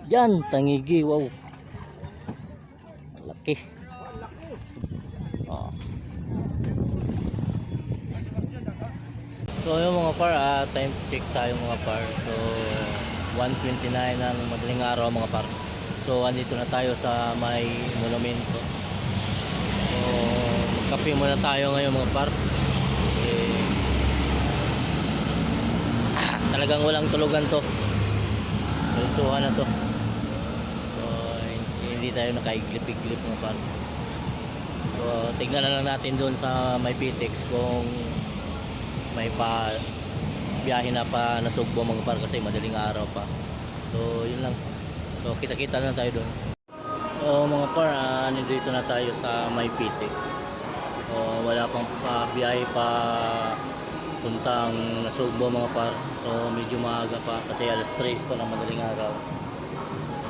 Yan, tangigi, wow. Laki. Oh. So yung mga par, time check tayo mga par. So 1:29 ng madaling araw mga par. So andito na tayo sa may monumento. So magkape muna tayo ngayon mga par. Talagang walang tulugan to. Lutuhan na to. So hindi tayo nakaiglip-iglip mga par. So tignan na lang natin doon sa may Pitex kung may pa biyahe na pa nasugbo mga par kasi madaling araw pa. So yun lang. So kita-kita na tayo doon. So mga par, nandito na tayo sa may Pitex. So wala pang biyahe pa puntang nasugbo mga par. So medyo maaga pa kasi alas 3 pa ng madaling araw.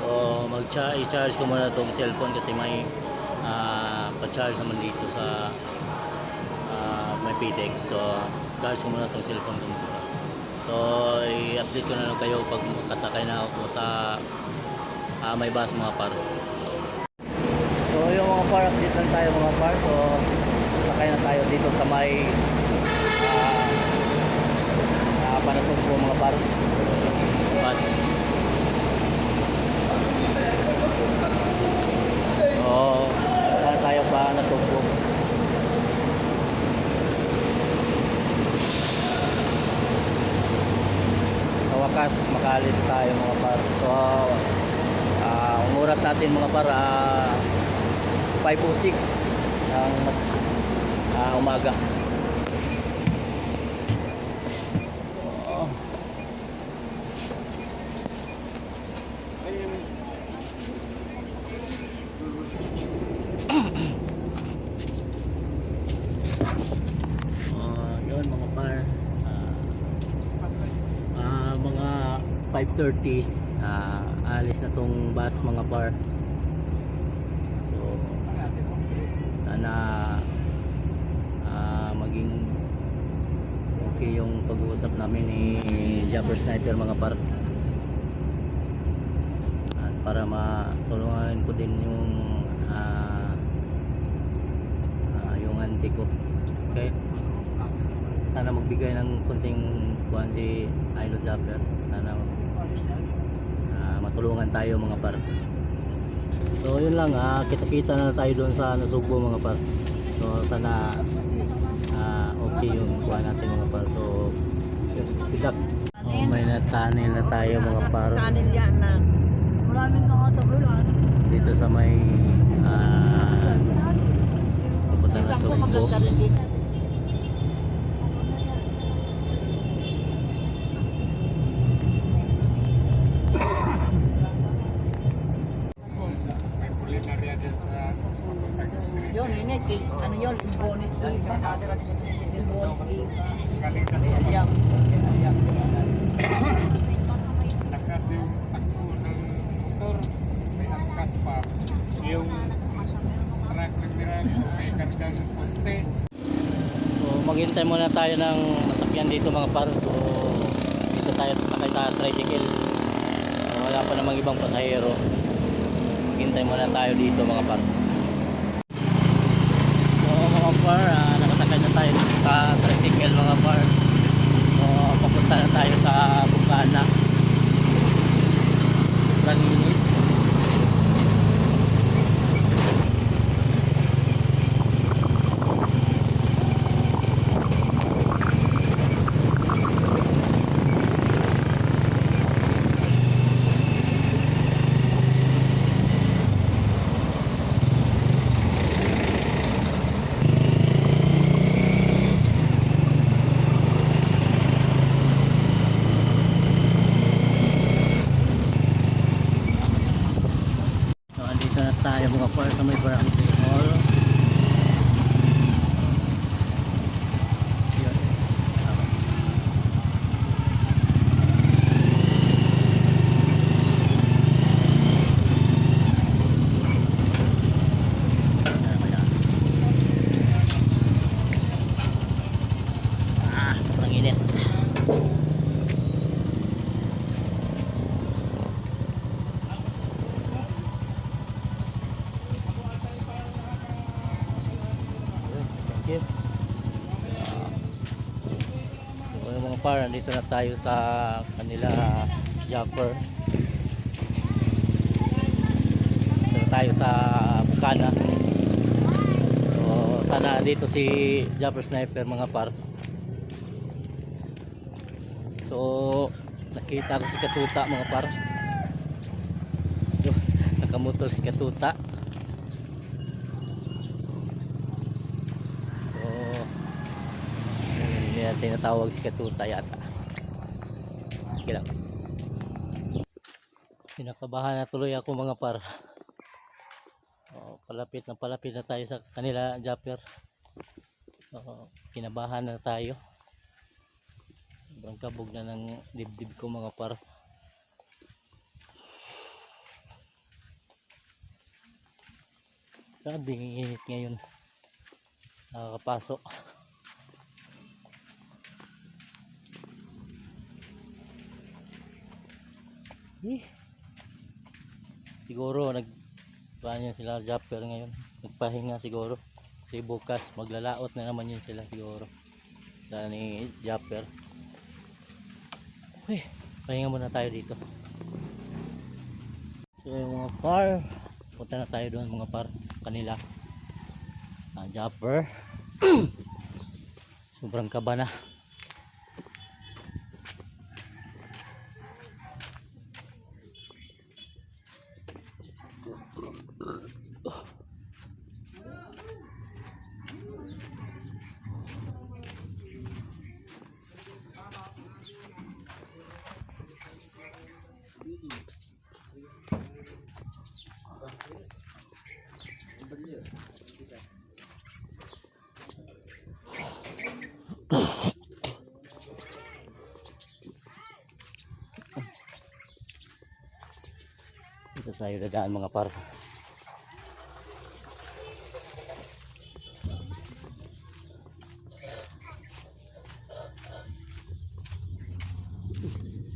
So i-charge ko muna itong cellphone kasi may pa-charge naman dito sa may Pitex. So charge ko muna itong cellphone ko muna. So i-update ko na lang kayo pag kasakay na ako sa may bus mga par. So yung mga par, update lang tayo mga par. So sakay na tayo dito sa may Panasok po mga par bus. So sakay tayo Panasok po. Sa wakas makaalis tayo mga par. So ang oras natin mga par 5:06 ng umaga. Yun mga par, mga 5:30 alis na tong bus mga par. So sana maging okay yung pag-uusap namin ni Jumper Sniper mga par, at para matulungan ko din yung yung auntie ko. Okay, sana magbigay ng konting kuwan si Idol Jumper. Sana matulungan tayo mga par. So yun lang, kita-kita na tayo doon sa Nasugbo mga par. So sana okay yung kuha natin mga par. So kita may natanil na tayo mga par. Kanin yan na. Maraming nakatagulan. Dito sa may papunta na Nasugbo. Yun, ini ano yun, il bonus day. Il bonus day. Alyam. Lakas yung takbo ng motor, may angkas pa. Yung truck ng Mirage, may kargang konti. So maghintay muna tayo ng masakyan dito mga par. So dito tayo sakay sa tricycle. So, wala pa namang ibang pasahero. Maghintay muna tayo dito mga par. So mga par, nakasakay na tayo sa tricycle mga par. So papunta na tayo sa Bukana. Sobrang init. Tayo mga par sa may barangay mall. Yan. Sobrang init. par, nandito na tayo sa kanila Japper. Dito na tayo sa Bukana. So sana dito si Japper Sniper mga par. So nakita ko si Katuta mga par. Nakamotor si Katuta. So yan tinatawag si Katuta yata. Sige lang. Kinakabahan na tuloy ako mga par. Palapit na tayo sa kanila Japper. Kinabahan na tayo. Sobrang kabog na ng dibdib ko mga par. Grabe ang init ngayon. Nakakapasok. Siguro paano sila Japper ngayon, nagpahinga siguro kasi bukas maglalaot na naman yun sila siguro sa ni Japper. Pahinga muna tayo dito. So yung mga par, punta na tayo doon mga par kanila Japper. Sobrang kaba na. Ito tayo dadaan mga par.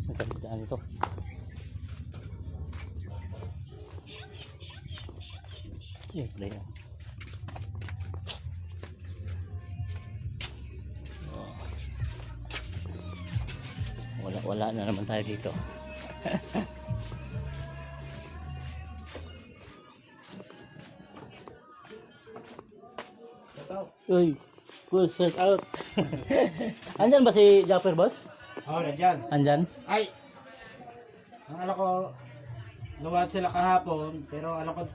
Ang daan ito. Play na. Wala na naman tayo dito. Uy, full set out. Andyan ba si Japper boss? Oo, nandyan. Andyan? Ay! Ang alam ko, luwad sila kahapon, pero alam ko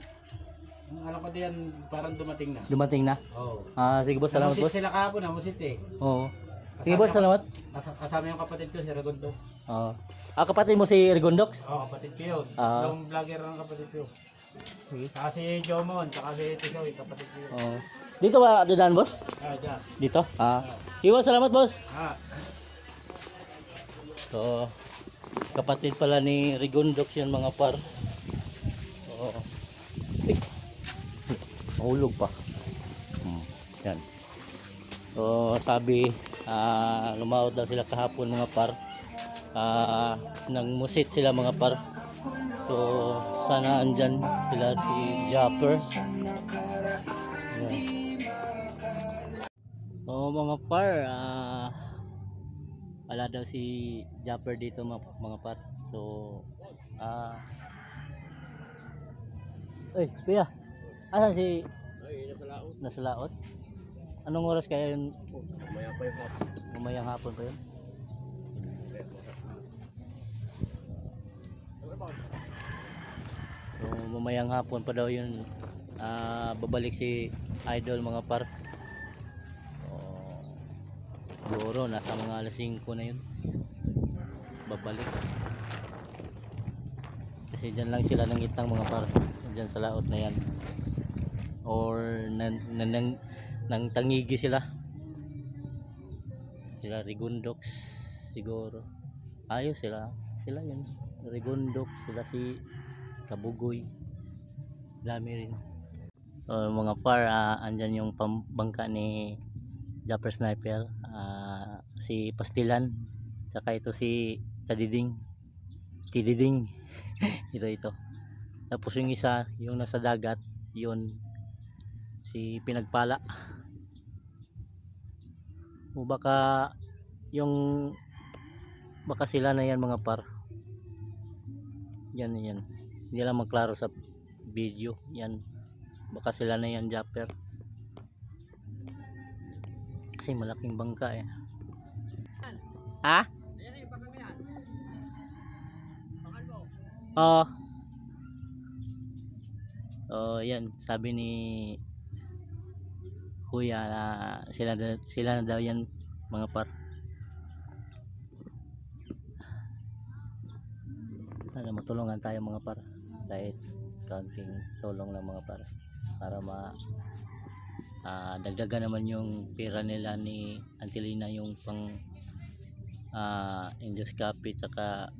diyan parang dumating na. Dumating na? Oo. Sige boss, salamat Namusit boss. sila kahapon, namusit eh. Oo. Sige boss, salamat. Kasama yung kapatid ko, si Ragondo. Oo. Kapatid mo si Rigondox? Oo, kapatid ko yun. Ah. Yung vlogger ng kapatid ko. Sige. Saka si Jomon, saka si Tisoy, kapatid ko yun. Oo. Dito ba dadaan boss? Dyan. Dito? Sige boss, salamat boss. So, kapatid pala ni Rigondox yan mga par. Oo. Mahulog pa. Yan. So, sabi, lumawad daw sila kahapon mga par. Nang musit sila mga par. So, sana andyan sila si Japper. Yan. So, mga par, wala daw si Japper dito mga par. So kuya, asan si nasa laot? Anong oras kaya yun? Mamayang hapon pa yun. So mamayang hapon pa daw yun, babalik si Idol mga par. Siguro nasa mga alas 5 na yun babalik, kasi dyan lang sila nangitang mga par, dyan sa laot na yan, or nang tangigi sila Rigondox siguro. Ayos sila yun, Rigondox, sila si Kabugoy, dami rin. So mga par, andyan yung pambangka ni Japper Sniper, si Pastilan, saka ito si Tididing ito. Tapos yung isa, yung nasa dagat, yun si Pinagpala. O baka yung Baka sila na yan mga par. Yan yan. Hindi lang magklaro sa video. Yan. Baka sila na yan japper. Kasi malaking bangka eh. Ha? Oo. Oh, yan. Sabi ni Kuya na sila na daw yan mga par. Sana matulungan tayo mga par. Kahit kaunting tulong lang mga par. Para dagdagan naman yung pera nila ni Antilina, yung pang endoscopy tsaka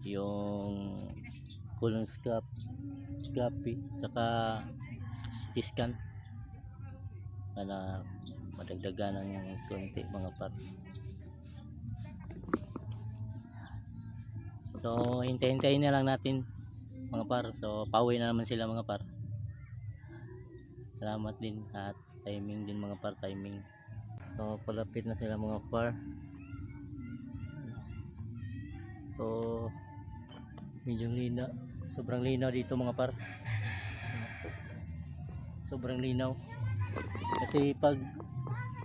yung colonoscopy tsaka CT scan, para madagdagan ng konti mga par. So hintayin na lang natin mga par. So pauwi na naman sila mga par. Salamat din at timing din mga par, timing. So palapit na sila mga par. So medyo linaw, sobrang linaw dito mga par. Sobrang linaw. Kasi pag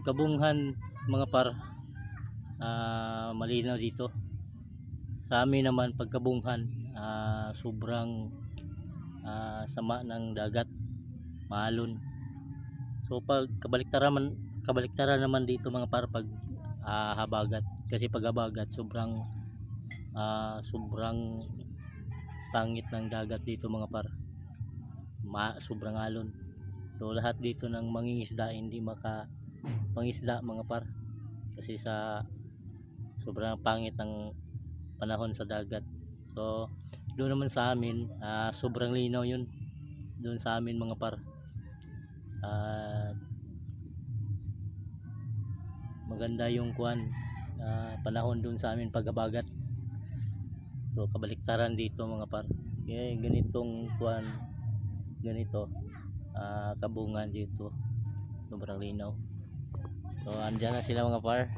kabunghan mga par, malinaw dito. Sa amin naman pagkabunghan, sobrang sama ng dagat, maalon. So pag kabaliktaran naman dito mga par pag habagat. Kasi pag habagat sobrang pangit ng dagat dito mga par. Sobrang alon. So lahat dito ng mangingisda hindi pangisda mga par. Kasi sa sobrang pangit ng panahon sa dagat. So doon naman sa amin sobrang linaw yun doon sa amin mga par. Maganda yung panahon doon sa amin paghabagat. So kabaliktaran dito mga par. Kaya ganitong ganito kabungan dito sobrang linaw. So andyan na sila mga par.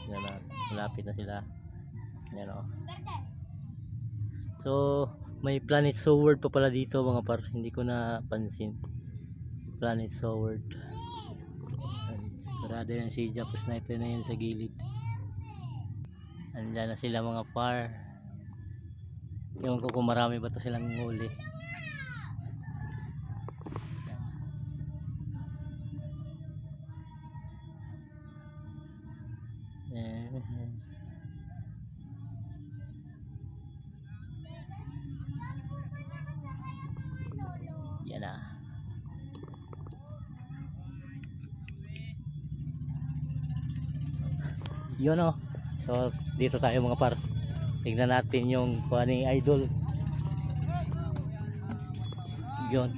Yan na, malapit na sila. Yan o. So may planet sword pa pala dito mga par, hindi ko napansin. Planet sword. Sarado yan si Jap, sniper na yan sa gilid. Andyan na sila mga par. Ewan ko kung marami ba ito silang huli. Yan na. Yun o. So dito tayo mga par. Tignan natin yung ni idol. Yun.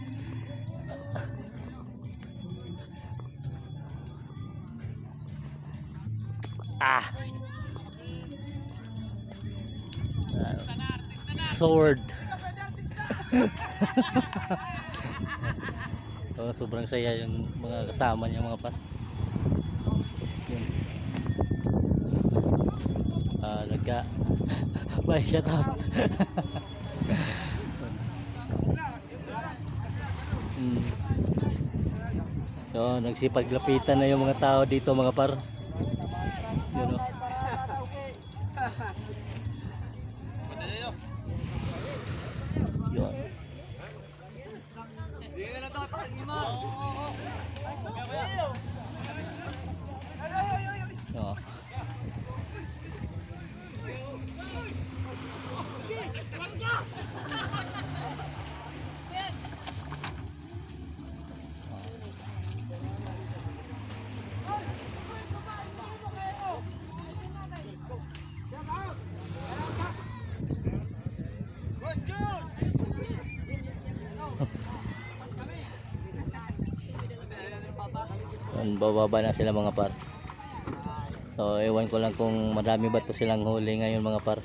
Sword. So, sobrang saya yung mga kasama niya mga par. Yun. Bye, shout out. So nagsipaglapitan na yung mga tao dito mga par. Yun o. Yun. Oh. Bababa na sila mga par. So ewan ko lang kung marami ba to silang huli ngayon mga par.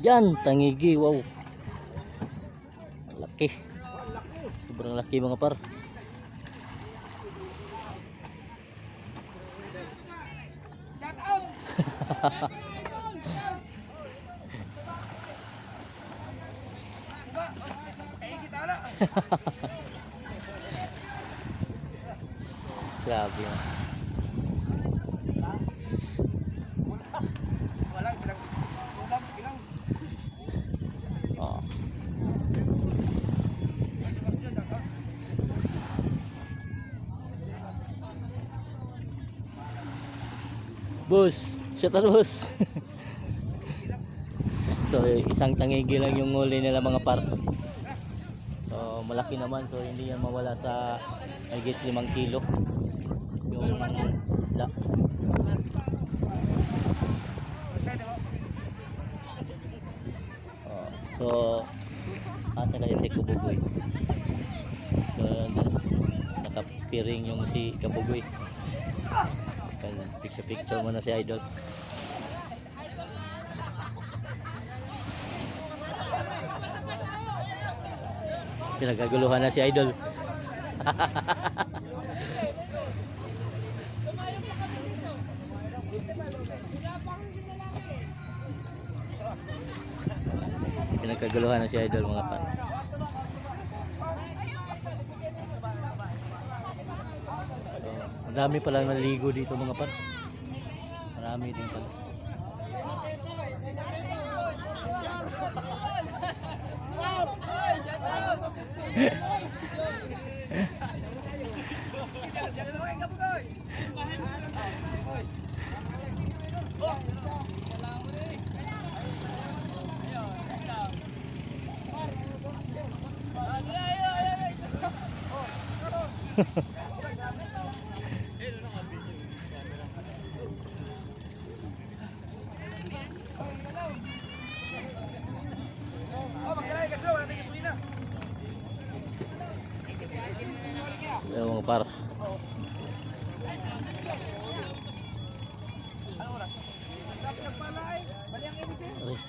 Yan, tangigi, wow. Laki. Sobrang laki mga par. Grabe. Oh. Boss, shout out boss. So isang tangigi lang yung huli nila mga par. So malaki naman, so hindi yan mawala sa higit 5 kilo yung isda. So asa kayo si Kabugoy. So nakapiring yung si Kabugoy. Picture mo na si Idol. Pinagkaguluhan na si Idol. Pinagkaguluhan na si Idol mga pan. Ang dami palang naligo dito mga pan. Marami din pala. Yung mga par. Aray.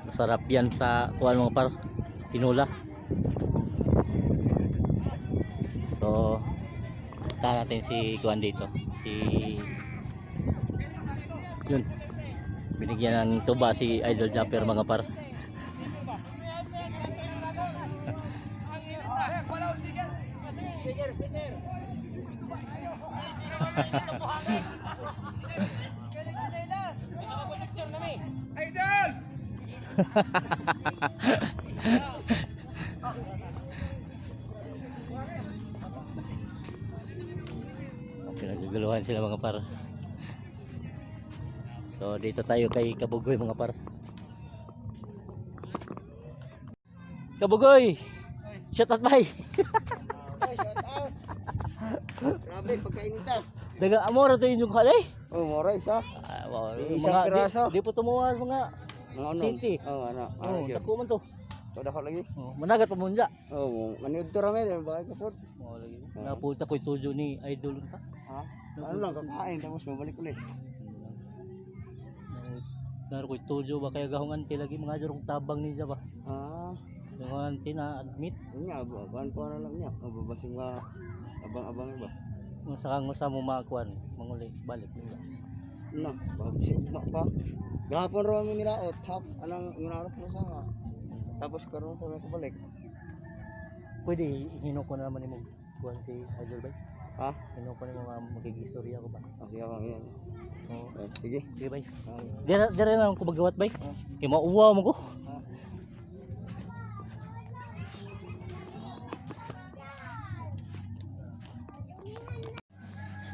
Masarap yan sa kuwan mga par, tinula. So tahan natin si kuwan dito, si yun, binigyan ng tuba si Idol Japper mga par. Idol! Pinaguguluhan sila mga par. So dito tayo kay Kabugoy mga par. Kabugoy! Shout out bye! Grabe, pagkainita. Daga amor to yung kalay. Oh, mora isa. Wow, Isang piraso. Di po tumuwas mga Mga ano? Sinti. Oh, ano? oh, dako man to. Dako lagi. Oh, managat pa munja. Oh, maniud to rame, bakit ka po? Oh, lagi. Napunta ko tujo ni Idol ta. Ha? Ano lang kakain tapos mabalik ulit. Naro ko tujo ba kaya gahong anti lagi mga jorong tabang ninja ba. Ah, Yung anti na admit yun nga, abang ko na lang niya. Mababasing mga abang-abang ba? kung sakang sa mo makuan manguli balik nila. Ano? Babasing pa. Gahapon raw kami niraot, anong inarap mo sa nga. Tapos karoon pa may kabalik. Pwede hino ko na naman mo kuan si Idol ba? Ha? Hino ko na mo magigistorya ko ba? Okay, abang yan. Oh, Sige. sige bay. Ah, Dire na ako magawat bay. Kay mauwa mo ko.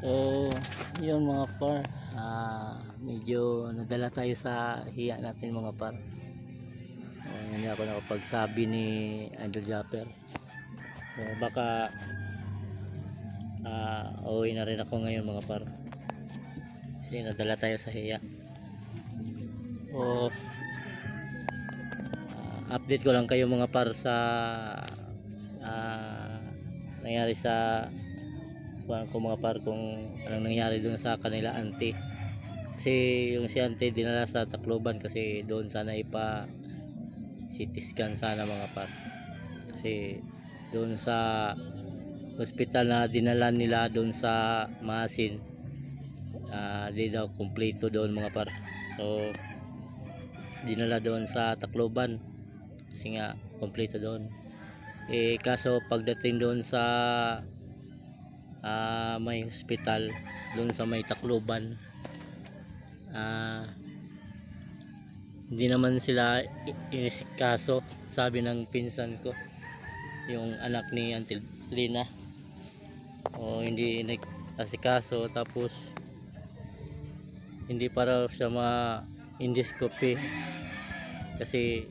So, yun mga par, medyo nadala tayo sa hiya natin mga par. Hindi ako nakapagsabi ni Idol Japper. So, baka uwi na rin ako ngayon mga par. Kasi nadala tayo sa hiya. So, update ko lang kayo mga par sa nangyari sa ko mga par, kung anong nangyari doon sa kanila auntie. Kasi yung si auntie dinala sa Tacloban kasi doon sana ipa CT scan sana mga par, kasi doon sa hospital na dinala nila doon sa Masin, di daw kumpleto doon mga par. So dinala doon sa Tacloban kasi nga kumpleto doon. Kaso pagdating doon sa may hospital doon sa may Tacloban, hindi naman sila inisikaso, sabi ng pinsan ko, yung anak ni Auntie Lina, o hindi inisikaso. Tapos hindi pa raw siya ma-endoscopy kasi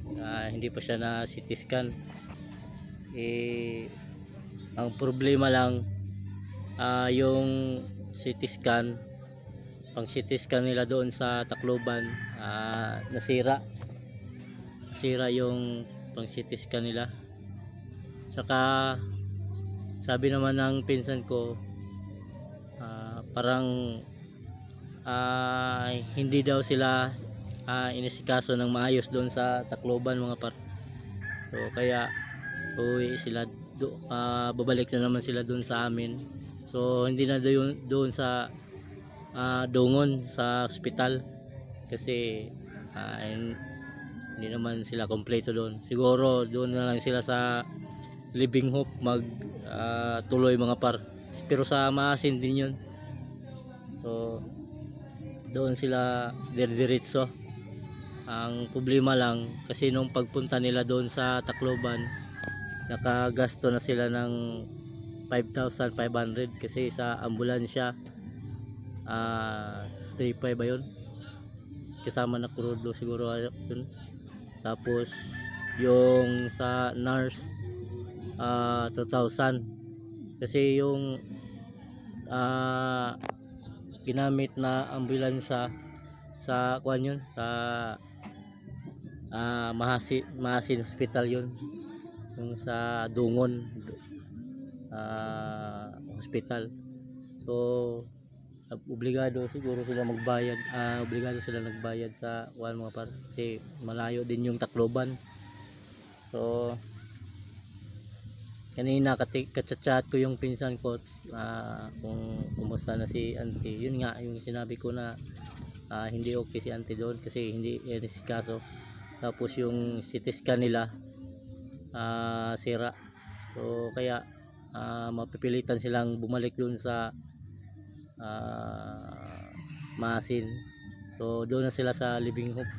hindi pa siya na CT scan. Ang problema lang, yung CT scan, pang CT scan nila doon sa Tacloban, nasira yung pang CT scan nila. Saka sabi naman ng pinsan ko, parang hindi daw sila inisikaso ng maayos doon sa Tacloban mga par. So kaya uwi sila, babalik na naman sila doon sa amin. So hindi na doon sa Dungon sa hospital kasi hindi naman sila kompleto doon. Siguro doon na lang sila sa Living Hope tuloy mga par, pero sa Maasin din yun. So doon sila diretso. Ang problema lang kasi nung pagpunta nila doon sa Tacloban, nakagasto na sila ng 5,500 kasi sa ambulansya 3,500 ba yun, kasama na krudo siguro yun. Tapos yung sa nurse 2,000 kasi yung ginamit na ambulansya sa kuan yun, sa Masin Hospital yun, yung sa Dungon hospital. So obligado siguro sila magbayad, obligado sila nagbayad sa mga par kasi malayo din yung Tacloban. So kanina kachat ko yung pinsan ko kung kumusta na si auntie. Yun nga yung sinabi ko na hindi okay si auntie doon kasi hindi inisikaso. Tapos yung CT scan nila sira. So kaya mapipilitan silang bumalik doon sa Masin. So doon na sila sa Living Hope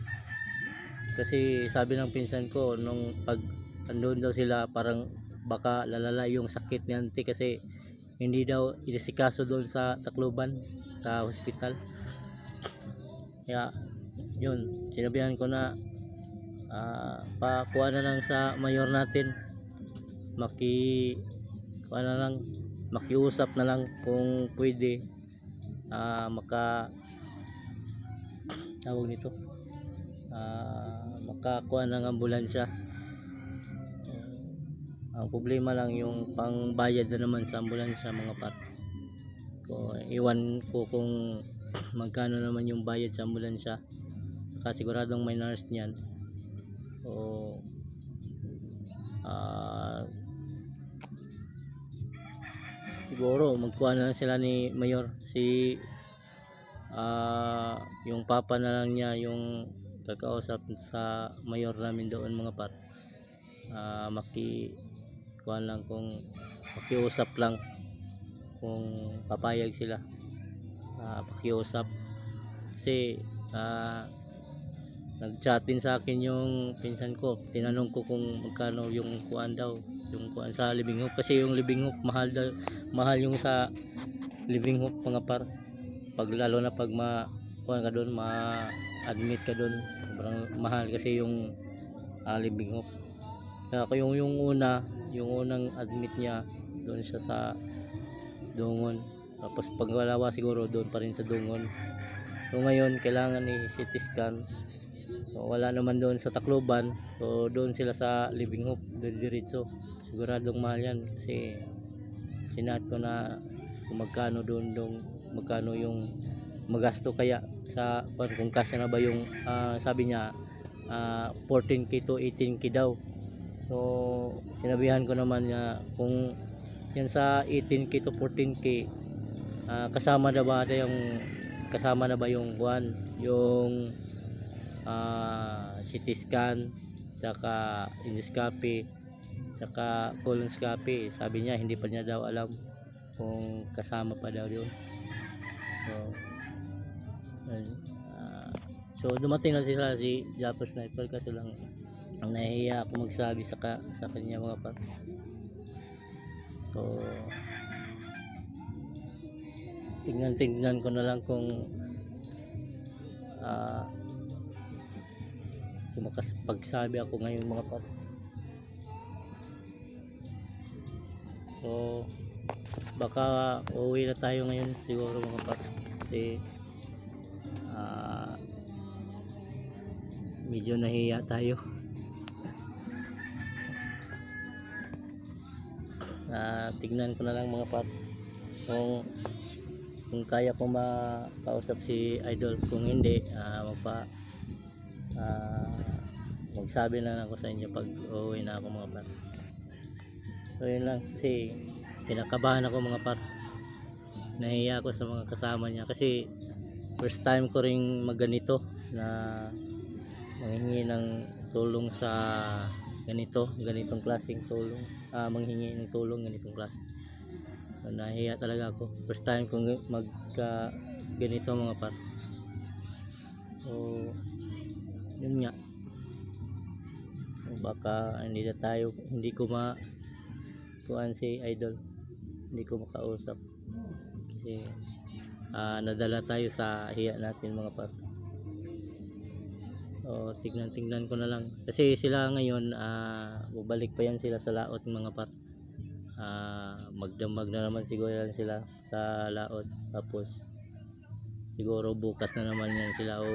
kasi sabi ng pinsan ko nung pag andun daw sila, parang baka lalala yung sakit ni auntie kasi hindi daw inisikaso doon sa Tacloban sa hospital. Kaya yun, sinabihan ko na pakuha na lang sa mayor natin, makiusap na lang kung pwede tawag nito, makakuha ng ambulansya. Ang problema lang yung pangbayad na naman sa ambulansya mga par. So iwan ko kung magkano naman yung bayad sa ambulansya, kasi siguradong may nurse niyan. So siguro magkuha na lang sila ni mayor, yung papa na lang niya yung kakausap sa mayor namin doon mga par. Kuha lang, kung pakiusap lang kung papayag sila, pakiusap kasi nag-chat din sa akin yung pinsan ko, tinanong ko kung magkano yung kuan daw, yung kuan sa Living Hope kasi yung Living Hope mahal yung sa Living Hope mga par, lalo na pag kuan ka doon, ma-admit ka doon, sobrang mahal kasi yung Living Hope. Kaya yung unang admit niya doon siya sa Dungon, tapos pangalawa siguro doon pa rin sa Dungon. So ngayon kailangan ni CT scan So, wala naman doon sa Tacloban. So doon sila sa Living Hope, diretso. Siguradong mahal yan kasi sinat ko na kung magkano yung magasto kaya sa kung kasya na ba yung sabi niya 14k to 18k daw. So sinabihan ko naman niya kung yan sa 18k to 14k kasama na ba yung buwan, yung CT scan, saka endoscopy, saka colonoscopy. Sabi niya hindi pa niya daw alam kung kasama pa daw yun. So dumating na sila si Japper Sniper, kasi lang ang nahihiya ako magsabi sa kanya mga par. So tingnan ko na lang kung makapagsabi ako ngayon mga par. So baka uuwi na tayo ngayon siguro mga par, kasi medyo nahiya tayo. Tignan ko na lang mga par kung kaya ko makausap si Idol. Kung hindi magsabi na lang ako sa inyo pag uuwi na ako mga par. So yun lang, kasi kinakabahan ako mga par, nahiya ako sa mga kasama niya kasi first time ko ring magganito na manghingi ng tulong sa ganitong klaseng tulong, manghingi ng tulong ganitong klase. So, nahiya talaga ako, first time kong ganito mga par. So yun nga, baka hindi ko kuan si Idol, hindi ko makausap kasi nadala tayo sa hiya natin mga par. So tignan ko na lang, kasi sila ngayon bubalik pa yan sila sa laot mga par. Magdamag na naman siguro yan sila sa laot, tapos siguro bukas na naman yan sila, o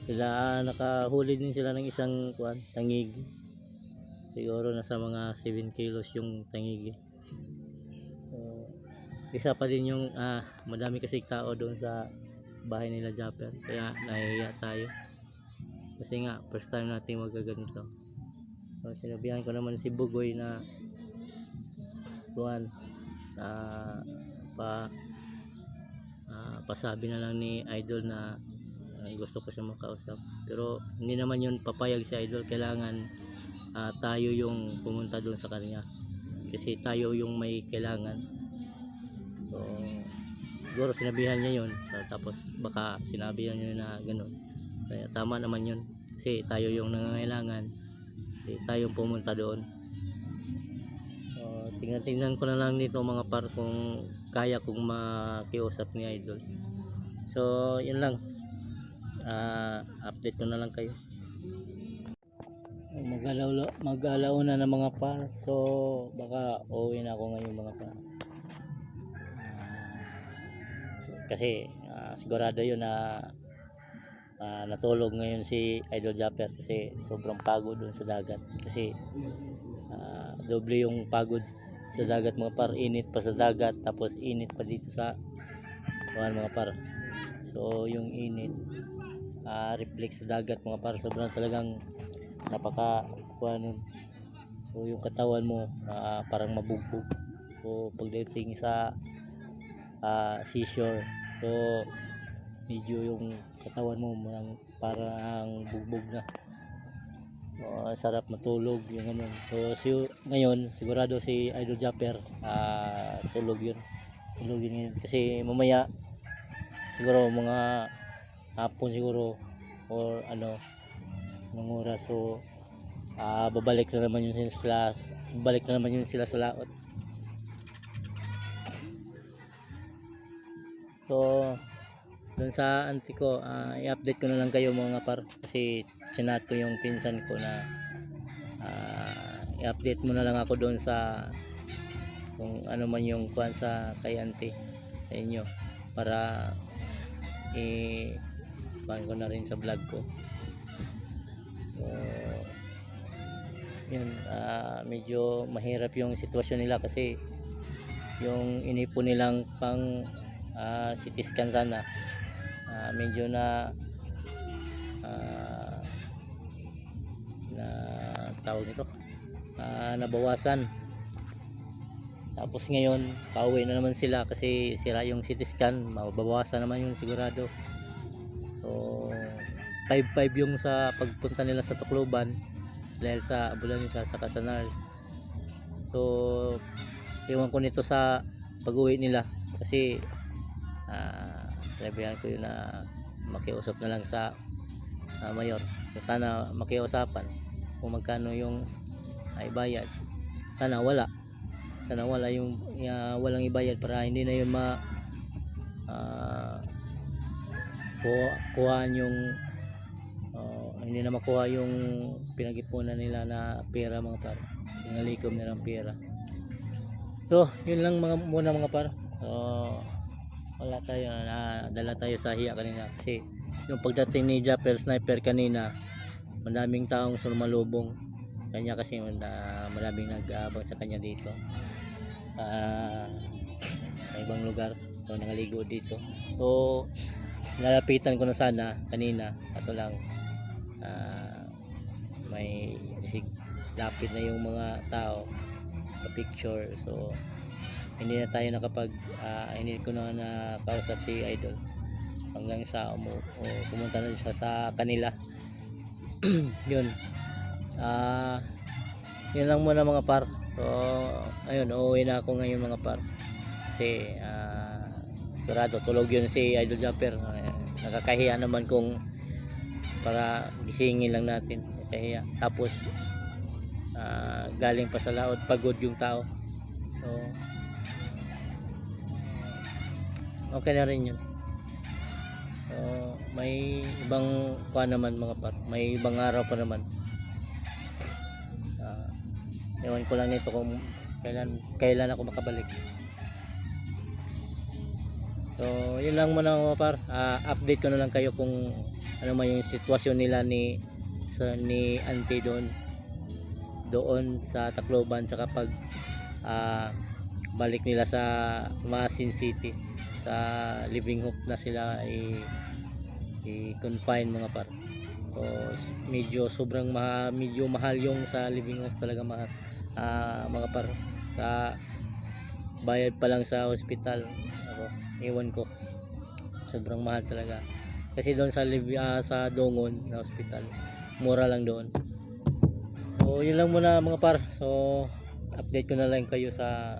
sila nakahuli din sila ng isang tangig. Siguro nasa mga 7 kilos yung tangig. So, isa pa din yung madami kasi tao doon sa bahay nila Japper, kaya nahihiya tayo kasi nga first time natin magaganito. So sinabihan ko naman si Bugoy na pasabi na lang ni Idol na gusto ko siya makausap, pero hindi naman yun papayag si Idol. Kailangan tayo yung pumunta doon sa kanya kasi tayo yung may kailangan. So siguro sinabihan niya yun, tapos baka sinabihan niya na ganun, kaya tama naman yun kasi tayo yung nangangailangan, kasi tayo yung pumunta doon. So tingnan ko na lang dito mga par kung kaya kong makiusap ni Idol. So yun lang, update ko na lang kayo. Mag-alauna na mga par, so baka uuwi na ako ngayon mga par. Kasi sigurado yun na natulog ngayon si Idol Japper kasi sobrang pagod dun sa dagat, kasi doble yung pagod sa dagat mga par. Init pa sa dagat, tapos init pa dito sa mga par. So yung init reflect sa dagat mga par, sobrang talagang napaka nun. So yung katawan mo parang mabugbog. So pagdating sa seashore, so medyo yung katawan mo parang bugbog na. So sarap matulog yung ganun. So ngayon sigurado si Idol Japper tulog yun ngayon, kasi mamaya siguro mga hapon siguro or ng oras, so babalik na naman yun sila sa laot. So dun sa auntie ko, i-update ko na lang kayo mga par, kasi chinat ko yung pinsan ko na i-update mo na lang ako doon sa kung ano man yung kuan sa kay auntie sa inyo, para kuhan ko na rin sa vlog ko. So, yun, medyo mahirap yung sitwasyon nila kasi yung inipon nilang pang CT scan sana, medyo na tawag nito, nabawasan. Tapos ngayon pauwi na naman sila kasi sira yung CT scan, mababawasan naman yun sigurado. So 5-5 yung sa pagpunta nila sa Tacloban dahil sa ambulansya sa Nars. So iwan ko nito sa pag-uwi nila kasi sabihan ko yun na makiusap na lang sa mayor. So sana makiusapan kung magkano yung ibayad. Sana wala yung walang ibayad para hindi na yun kuhaan yung hindi na makuha yung pinag-ipunan nila na pera mga par, pinalikom nilang pera. So yun lang muna mga par. So wala tayo, dala tayo sa hiya kanina kasi yung pagdating ni Japper Sniper kanina, madaming taong sumalubong kanya kasi maraming nag-aabang sa kanya dito sa ibang lugar. So nangaligo dito, so nalapitan ko na sana kanina kaso lang may lapit na yung mga tao sa picture, so hindi na tayo nakapag hindi ko na nakausap si Idol hanggang sa pumunta na siya sa kanila. Yun yun lang muna mga par. So ayun, uuwi na ako ngayon mga par kasi sigurado tulog yun si Idol Japper. Nakakahiya naman kung para gisingin lang natin, nakakahiya. Tapos galing pa sa laot, pagod yung tao. So okay na rin yun. So may ibang pa naman mga par, may ibang araw pa naman. Ewan ko lang nito kung kailan ako makabalik. So yun lang muna mga par. Update ko na lang kayo kung ano man yung sitwasyon nila ni Auntie doon sa Tacloban sa kapag balik nila sa Masin City, sa Living Hope na sila i-confine mga par. So medyo sobrang medyo mahal yung sa Living Hope talaga mga par. Sa bayad pa lang sa hospital ewan ko, sobrang mahal talaga kasi doon sa Dongon na hospital mura lang doon. So yun lang muna mga par. So update ko na lang kayo sa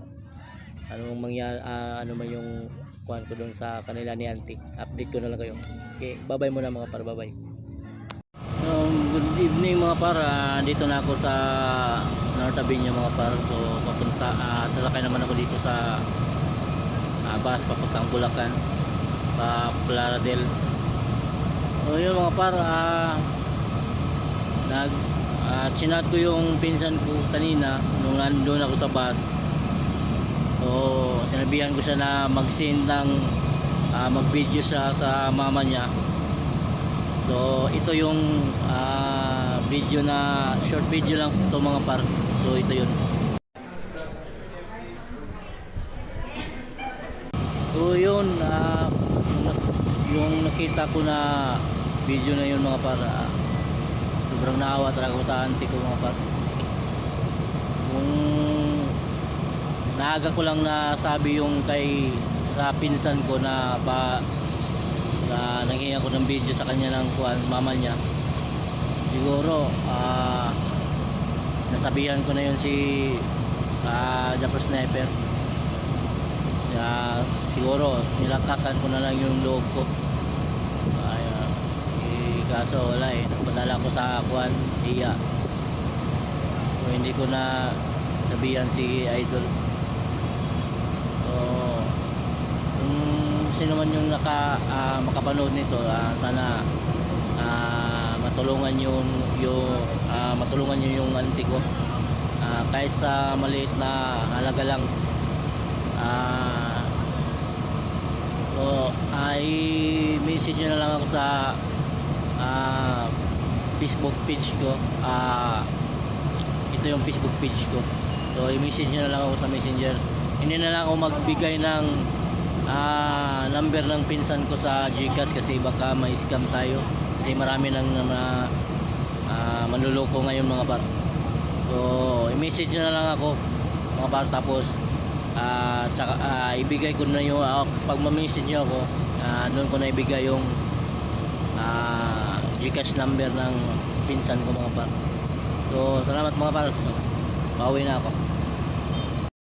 anong mangyari, ano man yung kuhan ko doon sa kanila ni Auntie. Update ko na lang kayo. Okay, bye bye muna mga par, bye bye. Good evening mga par. Dito na ako sa North Avenue mga par. So papunta, sasakay naman ako dito sa bus papuntang Bulacan pa Plaradel. So yun mga par, chinat ko yung pinsan ko kanina nung nandun ako sa bus. So sinabihan ko siya na mag-send ng mag-video siya sa mama niya. So ito yung video na short video lang ito mga par. So ito yun. So yun, yung nakita ko na video na yun mga par, sobrang naawa talaga ko sa auntie ko mga par. Kung naaga ko lang na sabi yung sa pinsan ko na nanghingi ako ng video sa kanya ng mama niya, siguro nasabihan ko na yun si Japper Sniper. Siguro nilakasan ko na lang yung loob ko. Kaso wala napadala ko sa iya. So hindi ko na sabihan si Idol. So kung sino man yung makapanood nito, sana matulungan matulungan niyo yung auntie ko, kahit sa maliit na halaga lang. So ay message nyo na lang ako sa Facebook page ko. Ito yung Facebook page ko. So i-message nyo na lang ako sa Messenger. Hindi na lang ako magbigay ng number ng pinsan ko sa GCash kasi baka ma-scam tayo. Kasi marami nang manluloko ngayon mga bar. So i-message nyo na lang ako mga bar, tapos tsaka, ibigay ko na yung pag ma-message nyo ako, doon ko na ibigay yung GCash number ng pinsan ko mga par. So salamat mga par, pauwi na ako.